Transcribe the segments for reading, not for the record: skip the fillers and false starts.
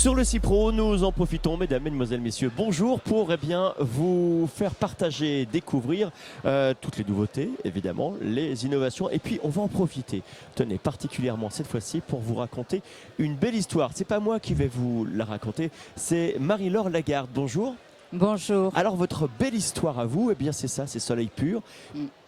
Sur le Cipro, nous en profitons, mesdames, mesdemoiselles, messieurs, bonjour, pour vous faire partager, découvrir toutes les nouveautés, évidemment, les innovations. Et puis, on va en profiter, tenez, particulièrement cette fois-ci, pour vous raconter une belle histoire. C'est pas moi qui vais vous la raconter, c'est Marie-Laure Lagarde. Bonjour. Bonjour. Alors, votre belle histoire à vous, eh bien, c'est ça, c'est Soleil Pur.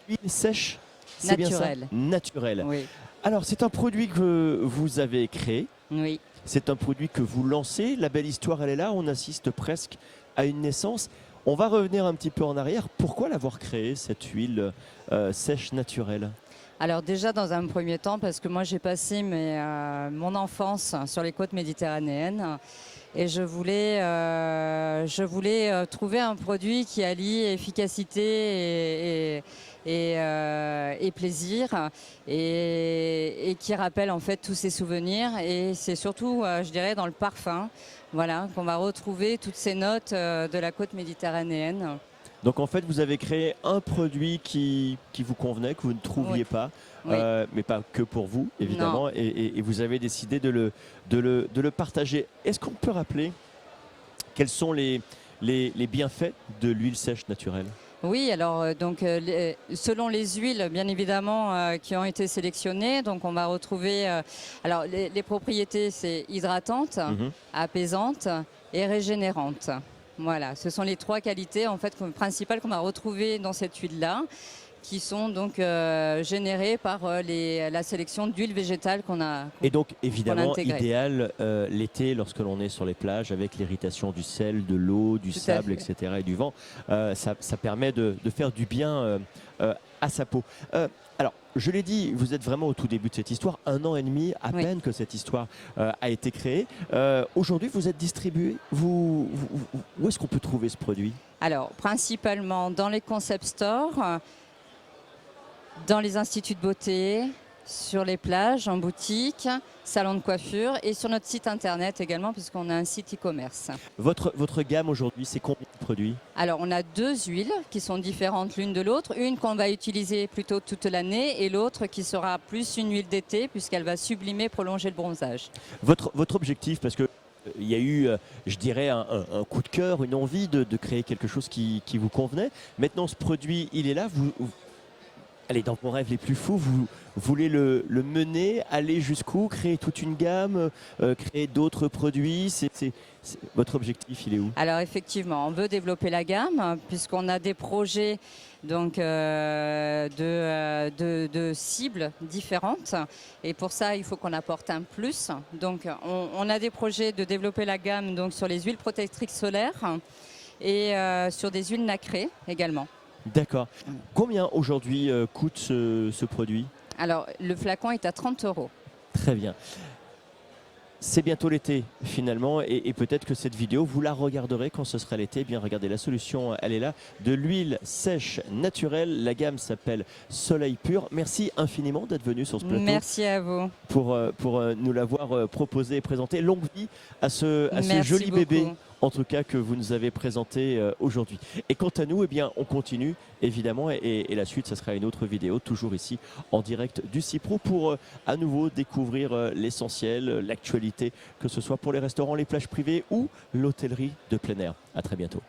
Huile sèche, c'est bien ça? Naturel. Oui. Alors, c'est un produit que vous avez créé. Oui. C'est un produit que vous lancez. La belle histoire, elle est là. On assiste presque à une naissance. On va revenir un petit peu en arrière. Pourquoi l'avoir créée, cette huile sèche naturelle? Alors déjà, dans un premier temps, parce que moi j'ai passé mon enfance sur les côtes méditerranéennes et je voulais trouver un produit qui allie efficacité et plaisir et qui rappelle en fait tous ces souvenirs. Et c'est surtout, je dirais, dans le parfum, voilà, qu'on va retrouver toutes ces notes de la côte méditerranéenne. Donc en fait, vous avez créé un produit qui vous convenait, que vous ne trouviez pas, mais pas que pour vous, évidemment, et vous avez décidé de le partager. Est-ce qu'on peut rappeler quels sont les bienfaits de l'huile sèche naturelle? Oui, alors donc selon les huiles, bien évidemment, qui ont été sélectionnées, donc on va retrouver alors les propriétés, c'est hydratante, apaisante et régénérante. Voilà, ce sont les trois qualités en fait principales qu'on va retrouver dans cette huile-là, qui sont donc générées par la sélection d'huiles végétales qu'on a. Et donc évidemment idéal l'été lorsque l'on est sur les plages avec l'irritation du sel, de l'eau, du sable, etc. et du vent, ça permet de faire du bien à sa peau. Alors, je l'ai dit, vous êtes vraiment au tout début de cette histoire, 1 an et demi à peine que cette histoire a été créée. Aujourd'hui, vous êtes distribué. Où est-ce qu'on peut trouver ce produit? Alors, principalement dans les concept stores, dans les instituts de beauté, sur les plages, en boutique, salon de coiffure et sur notre site internet également, puisqu'on a un site e-commerce. Votre gamme aujourd'hui, c'est combien de produits? Alors, on a 2 huiles qui sont différentes l'une de l'autre. Une qu'on va utiliser plutôt toute l'année et l'autre qui sera plus une huile d'été, puisqu'elle va sublimer, prolonger le bronzage. Votre objectif, parce que il y a eu, je dirais, un coup de cœur, une envie de créer quelque chose qui vous convenait. Maintenant, ce produit, il est là. Allez, dans vos rêves les plus fous, vous voulez le mener, aller jusqu'où? Créer toute une gamme, créer d'autres produits? Votre objectif, il est où? Alors effectivement, on veut développer la gamme puisqu'on a des projets donc, de cibles différentes. Et pour ça, il faut qu'on apporte un plus. Donc on a des projets de développer la gamme donc, sur les huiles protectrices solaires et sur des huiles nacrées également. D'accord. Combien aujourd'hui coûte ce produit? Alors, le flacon est à 30 €. Très bien. C'est bientôt l'été finalement et peut-être que cette vidéo, vous la regarderez quand ce sera l'été. Eh bien, regardez, la solution, elle est là. De l'huile sèche naturelle. La gamme s'appelle Soleil Pur. Merci infiniment d'être venu sur ce plateau. Merci à vous. Pour nous l'avoir proposé et présenté. Longue vie à ce joli bébé, en tout cas, que vous nous avez présenté aujourd'hui. Et quant à nous, eh bien, on continue, évidemment, et la suite, ce sera une autre vidéo, toujours ici, en direct du Cipro, pour à nouveau découvrir l'essentiel, l'actualité, que ce soit pour les restaurants, les plages privées ou l'hôtellerie de plein air. À très bientôt.